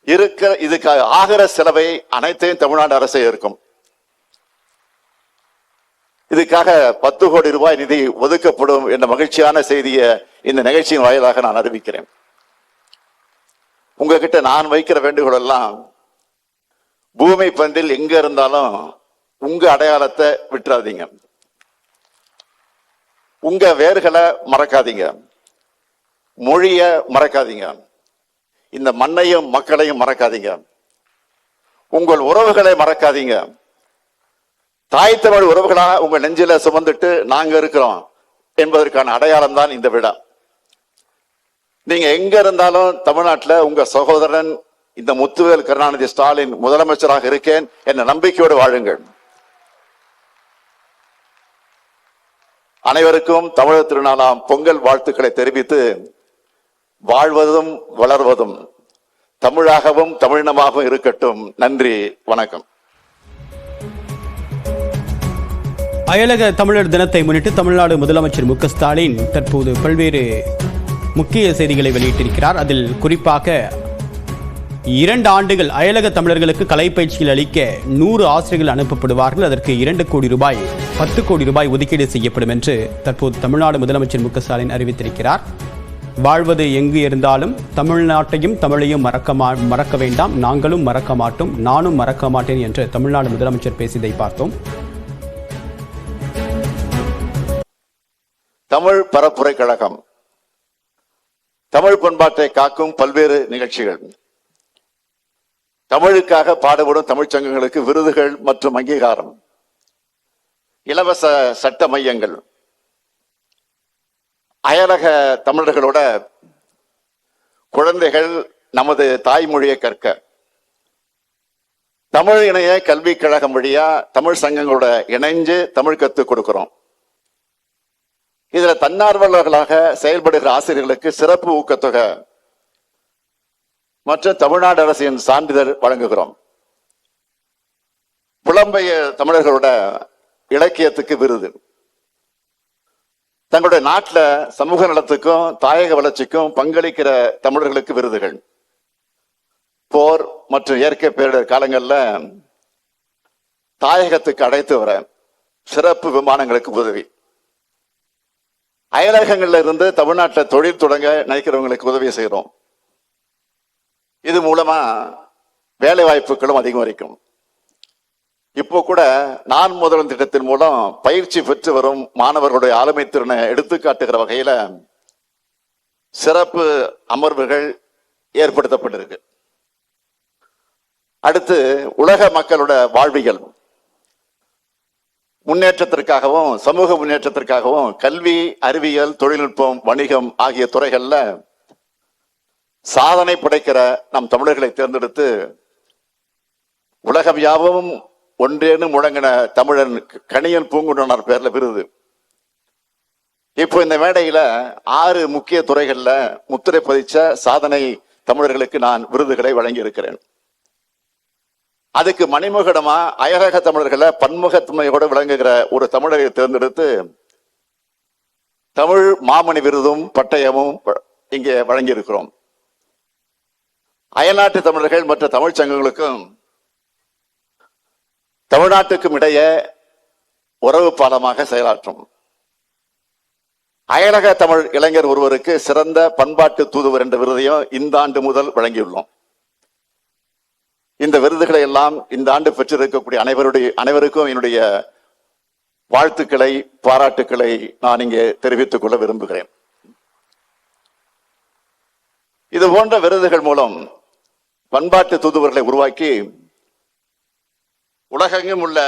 இதுக்கு ஆகிற செலவை அனைத்தையும் தமிழ்நாடு அரசே இருக்கும். இதுக்காக 10 கோடி ரூபாய் நிதி ஒதுக்கப்படும் என்ற மகிழ்ச்சியான செய்தியை இந்த நிகழ்ச்சியின் வாயிலாக நான் அறிவிக்கிறேன். உங்ககிட்ட நான் வைக்கிற வேண்டுகோள் எல்லாம், பூமி பந்தில் எங்க இருந்தாலும் உங்க அடையாளத்தை விட்டுறாதீங்க, உங்க வேர்களை மறக்காதீங்க, மொழிய மறக்காதீங்க, இந்த மண்ணையும் மக்களையும் மறக்காதீங்க, உங்கள் உறவுகளை மறக்காதீங்க. தாய் தமிழ் உறவுகளாக உங்க நெஞ்சில சுமந்துட்டு நாங்க இருக்கிறோம் என்பதற்கான அடையாளம் தான் இந்த விழா. நீங்க எங்க இருந்தாலும் தமிழ்நாட்டில் உங்க சகோதரன் இந்த முத்துவேல் கருணாநிதி ஸ்டாலின் முதலமைச்சராக இருக்கேன் என்ற நம்பிக்கையோடு வாழுங்கள். அனைவருக்கும் தமிழர் திருநாளாம் பொங்கல் வாழ்த்துக்களை தெரிவித்து, வாழ்வதும் வளர்வதும் தமிழாகவும் தமிழினமாகவும் இருக்கட்டும். நன்றி, வணக்கம். அயலக தமிழர் தினத்தை முன்னிட்டு தமிழ்நாடு முதலமைச்சர் மு க ஸ்டாலின் தற்போது பல்வேறு முக்கிய செய்திகளை வெளியிட்டிருக்கிறார். அதில் குறிப்பாக 2 ஆண்டுகள் அயலக தமிழர்களுக்கு கலைப்பயிற்சிகள் அளிக்க 100 ஆசிரியர்கள் அனுப்பப்படுவார்கள். அதற்கு 2 கோடி ரூபாய் 10 கோடி ரூபாய் ஒதுக்கீடு செய்யப்படும் என்று தற்போது தமிழ்நாடு முதலமைச்சர் மு க ஸ்டாலின் அறிவித்திருக்கிறார். வாழ்வது எங்கு இருந்தாலும் தமிழ்நாட்டையும் தமிழையும் மறக்க வேண்டாம், நாங்களும் மறக்க மாட்டோம், நானும் மறக்க மாட்டேன் என்று தமிழ்நாடு முதலமைச்சர் பேசியதை பார்த்தோம். தமிழ் பரப்புரை கழகம், தமிழ் பண்பாட்டை காக்கும் பல்வேறு நிகழ்ச்சிகள், தமிழுக்காக பாடுபடும் தமிழ்ச்சங்கங்களுக்கு விருதுகள் மற்றும் அங்கீகாரம், இலவச சட்ட மையங்கள், அயலக தமிழர்களோட குழந்தைகள் நமது தாய்மொழியை கற்க, தமிழ் இணைய கல்விக் கழகம் வழியா தமிழ் சங்கங்களோட இணைஞ்சு தமிழ் கற்றுக் கொடுக்கிறோம். இதுல தன்னார்வலர்களாக செயல்படுகிற ஆசிரியர்களுக்கு சிறப்பு ஊக்கத்தொகை மற்றும் தமிழ்நாடு அரசின் சான்றிதழ் வழங்குகிறோம். புலம்பெயர் தமிழர்களோட இலக்கியத்துக்கு விருது, தங்களுடைய நாட்டில் சமூக நலத்துக்கும் தாயக வளர்ச்சிக்கும் பங்களிக்கிற தமிழர்களுக்கு விருதுகள், போர் மற்றும் இயற்கை பேரிடர் காலங்களில் தாயகத்துக்கு அழைத்து வர சிறப்பு விமானங்களுக்கு உதவி, அயலகங்கள்ல இருந்து தமிழ்நாட்டில் தொழில் தொடங்க நினைக்கிறவங்களுக்கு உதவி செய்கிறோம். இது மூலமா வேலை வாய்ப்புகளும் அதிகரிக்கும். இப்போ கூட நான் முதல்வன் திட்டத்தின் மூலம் பயிற்சி பெற்று வரும் மாணவர்களுடைய ஆளுமை திறனை எடுத்துக்காட்டுகிற வகையில சிறப்பு அமர்வுகள் ஏற்படுத்தப்பட்டிருக்கு. அடுத்து உலக மக்களோட வாழ்வியல் முன்னேற்றத்திற்காகவும் சமூக முன்னேற்றத்திற்காகவும் கல்வி, அறிவியல், தொழில்நுட்பம், வணிகம் ஆகிய துறைகள்ல சாதனை படைக்கிற நம் தமிழர்களை தேர்ந்தெடுத்து உலகம் யாவும் ஒன்றேன்னு முழங்கின தமிழன் கணியன் பூங்குன்றனார் பேர்ல விருது. இப்போ இந்த மேடையில 6 முக்கிய துறைகள்ல முத்திரை பதிச்ச சாதனை தமிழர்களுக்கு நான் விருதுகளை வழங்கி இருக்கிறேன். அதுக்கு மணிமுகடமா அயலக தமிழர்களை பன்முகத்தன்மையோடு விளங்குகிற ஒரு தமிழரை தேர்ந்தெடுத்து தமிழ் மாமணி விருதும் பட்டயமும் இங்கே வழங்கி இருக்கிறோம். அயல்நாட்டு தமிழர்கள் மற்ற தமிழ் சங்கங்களுக்கும் தமிழ்நாட்டுக்கும் இடையே உறவு பாலமாக செயலாற்றும். அயலக தமிழ் இளைஞர் ஒருவருக்கு சிறந்த பண்பாட்டு தூதுவர் என்ற விருதையும் இந்த ஆண்டு முதல் வழங்கியுள்ளோம். இந்த விருதுகளை எல்லாம் இந்த ஆண்டு பெற்றிருக்கக்கூடிய அனைவருக்கும் என்னுடைய வாழ்த்துக்களை, பாராட்டுக்களை நான் இங்கே தெரிவித்துக் கொள்ள விரும்புகிறேன். இது போன்ற விருதுகள் மூலம் பண்பாட்டு தூதுவர்களை உருவாக்கி உலகெங்கும் உள்ள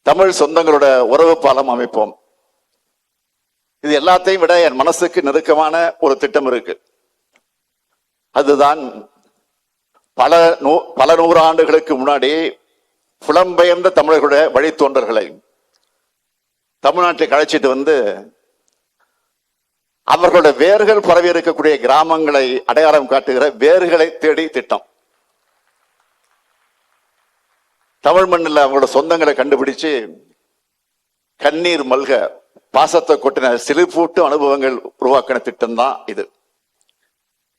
தமிழ் சொந்தங்களோட உறவு பாலம் அமைப்போம். இது எல்லாத்தையும் விட என் மனசுக்கு நெருக்கமான ஒரு திட்டம் இருக்கு. அதுதான் பல நூறு ஆண்டுகளுக்கு முன்னாடி புலம்பெயர்ந்த தமிழர்களுடைய வழித்தோன்றல்களை தமிழ்நாட்டுக்கு அழைச்சிட்டு வந்து அவர்களுடைய வேர்கள் பரவி இருக்கக்கூடிய கிராமங்களை அடையாளம் காட்டுகிற வேர்களை தேடி திட்டம். தமிழ் மண்ணில் அவங்களோட சொந்தங்களை கண்டுபிடிச்சு கண்ணீர் மல்க பாசத்தை கொட்டின சிலிர்ப்பூட்டு அனுபவங்கள் உருவாக்கின திட்டம் தான் இது.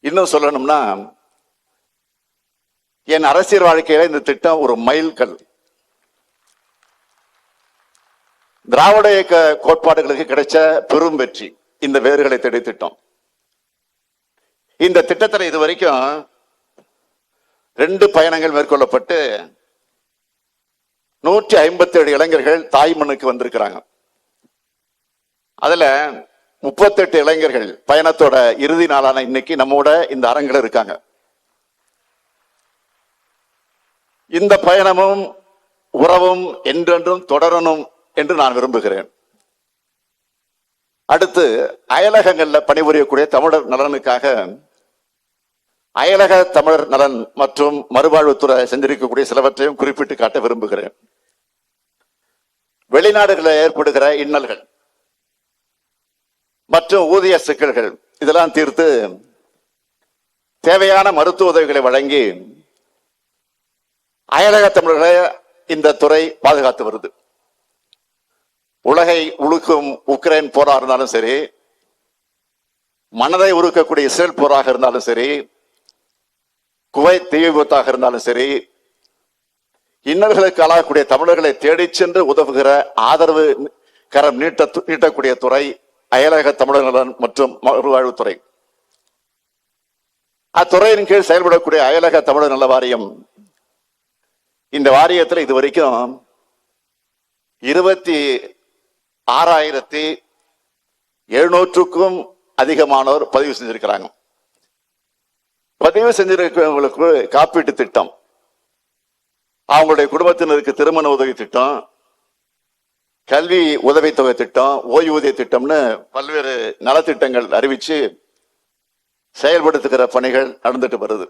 இன்னும் சொல்லணும்னா என் அரசியல் வாழ்க்கையில இந்த திட்டம் ஒரு மைல்கல். திராவிட இயக்க கோட்பாடுகளுக்கு கிடைச்ச பெரும் வெற்றி இந்த வேர்களை தேடி திட்டம். இந்த திட்டத்தில் இதுவரைக்கும் 2 பயணங்கள் மேற்கொள்ளப்பட்டு 157 இளைஞர்கள் தாய் மண்ணுக்கு வந்திருக்கிறாங்க. அதுல 38 இளைஞர்கள் பயணத்தோட இறுதி நாளான இன்னைக்கு நம்மோட இந்த அரங்கில் இருக்காங்க. இந்த பயணமும் உறவும் என்றென்றும் தொடரணும் என்று நான் விரும்புகிறேன். அடுத்து அயலகங்கள்ல பணிபுரியக்கூடிய தமிழர் நலனுக்காக அயலக தமிழர் நலன் மற்றும் மறுவாழ்வுத்துறை செஞ்சிருக்கக்கூடிய சிலவற்றையும் குறிப்பிட்டு காட்ட விரும்புகிறேன். வெளிநாடுகளில் ஏற்படுகிற இன்னல்கள் மற்றும் ஊதிய சிக்கல்கள் இதெல்லாம் தீர்த்து தேவையான மருத்துவ உதவிகளை வழங்கி அயலக தமிழர்களை இந்த துறை பாதுகாத்து வருது. உலகை உழுக்கும் உக்ரைன் போராக இருந்தாலும் சரி, மனதை உருக்கக்கூடிய இஸ்ரேல் போராக இருந்தாலும் சரி, குவைத் தீ விபத்தாக இருந்தாலும் சரி, இன்னல்களுக்கு ஆளாகக்கூடிய தமிழர்களை தேடிச் சென்று உதவுகிற ஆதரவு கரம் நீட்டக்கூடிய துறை அயலக தமிழர் நலன் மற்றும் மறுவாழ்வுத்துறை. அத்துறையின் கீழ் செயல்படக்கூடிய அயலக தமிழர் நல வாரியம், இந்த வாரியத்தில் இதுவரைக்கும் 26,700க்கும் அதிகமானோர் பதிவு செஞ்சிருக்கிறாங்க. பதிவு செஞ்சிருக்கிறவங்களுக்கு காப்பீட்டு திட்டம், அவங்களுடைய குடும்பத்தினருக்கு திருமண உதவி திட்டம், கல்வி உதவித்தொகை திட்டம், ஓய்வூதிய திட்டம்னு பல்வேறு நலத்திட்டங்கள் அறிவிச்சு செயல்படுத்துகிற பணிகள் நடந்துட்டு வருது.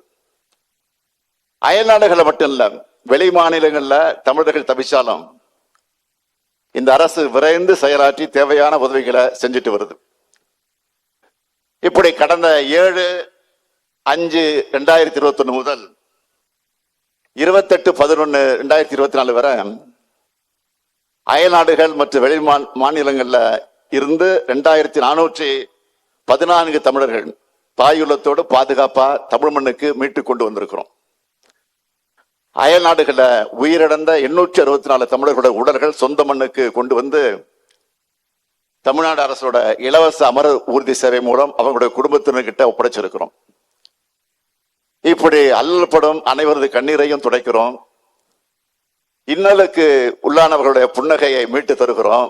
அயல் நாடுகளை மட்டும் இல்ல, வெளி மாநிலங்கள்ல தமிழர்கள் தவிச்சாலும் இந்த அரசு விரைந்து செயலாற்றி தேவையான உதவிகளை செஞ்சுட்டு வருது. இப்படி கடந்த 7/5/2021 முதல் 28/11/2024 வரை அயல்நாடுகள் மற்றும் வெளி மாநிலங்கள்ல இருந்து 2414 தமிழர்கள் தாயுள்ளத்தோடு பாதுகாப்பா தமிழ் மண்ணுக்கு மீட்டு கொண்டு வந்திருக்கிறோம். அயல் நாடுகள்ல உயிரிழந்த 864 தமிழர்களுடைய உடல்கள் சொந்த மண்ணுக்கு கொண்டு வந்து தமிழ்நாடு அரசோட இலவச அமர ஊர்தி சேவை மூலம் அவங்களுடைய குடும்பத்தினர்கிட்ட ஒப்படைச்சிருக்கிறோம். இப்படி அல்லப்படும் அனைவரது கண்ணீரையும் துடைக்கிறோம். இன்னலுக்கு உள்ளானவர்களுடைய புன்னகையை மீட்டு தருகிறோம்.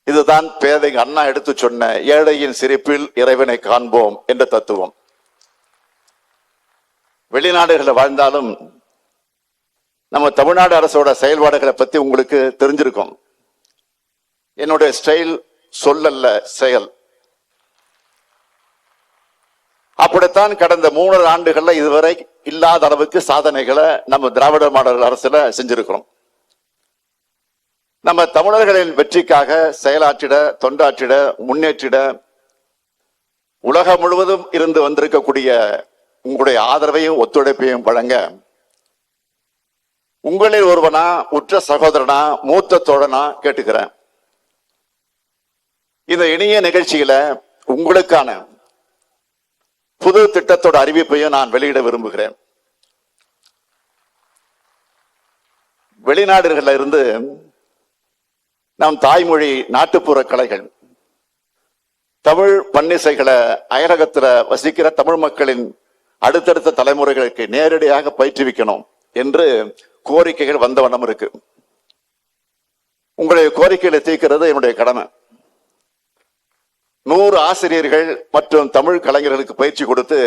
இதுதான் பேதை அண்ணா எடுத்து சொன்ன ஏழையின் சிரிப்பில் இறைவனை காண்போம் என்ற தத்துவம். வெளிநாடுகளில் வாழ்ந்தாலும் நம்ம தமிழ்நாடு அரசோட செயல்பாடுகளை பத்தி உங்களுக்கு தெரிஞ்சிருக்கும். என்னுடைய ஸ்டைல் சொல்லல்ல, செயல். அப்படித்தான் கடந்த 3 ஆண்டுகள்ல இதுவரை இல்லாத அளவுக்கு சாதனைகளை நம்ம திராவிட மாடல் அரசுல செஞ்சிருக்கிறோம். நம்ம தமிழர்களின் வெற்றிக்காக செயலாற்றிட, தொண்டாற்றிட, முன்னேற்றிட உலகம் முழுவதும் இருந்து வந்திருக்கக்கூடிய உங்களுடைய ஆதரவையும் ஒத்துழைப்பையும் வழங்க உங்களில் ஒருவனா, உற்ற சகோதரனா, மூத்த தோழனா கேட்டுக்கிறேன். இந்த இனிய நிகழ்ச்சியில உங்களுக்கான புது திட்டத்தோட அறிவிப்பையும் நான் வெளியிட விரும்புகிறேன். வெளிநாடுகளில் இருந்து நம் தாய்மொழி நாட்டுப்புற கலைகள், தமிழ் பன்னிசைகளை அயலகத்துல வசிக்கிற தமிழ் மக்களின் அடுத்தடுத்த தலைமுறைகளுக்கு நேரடியாக பயிற்றுவிக்கணும் என்று கோரிக்கைகள் வந்த வண்ணம் இருக்கு. உங்களுடைய கோரிக்கைகளை தீர்க்கிறது என்னுடைய கடமை. 100 ஆசிரியர்கள் மற்றும் தமிழ் கலைஞர்களுக்கு பயிற்சி கொடுத்து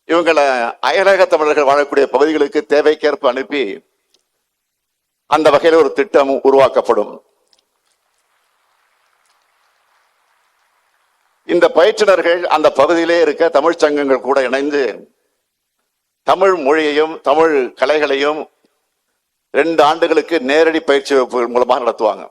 இவங்களை அயலக தமிழர்கள் வாழக்கூடிய பகுதிகளுக்கு தேவைக்கேற்ப அனுப்பி அந்த வகையில் ஒரு திட்டம் உருவாக்கப்படும். இந்த பயிற்றுனர்கள் அந்த பகுதியிலே இருக்க தமிழ் சங்கங்கள் கூட இணைந்து தமிழ் மொழியையும் தமிழ் கலைகளையும் 2 ஆண்டுகளுக்கு நேரடி பயிற்சி வகுப்புகள் மூலமாக நடத்துவாங்க.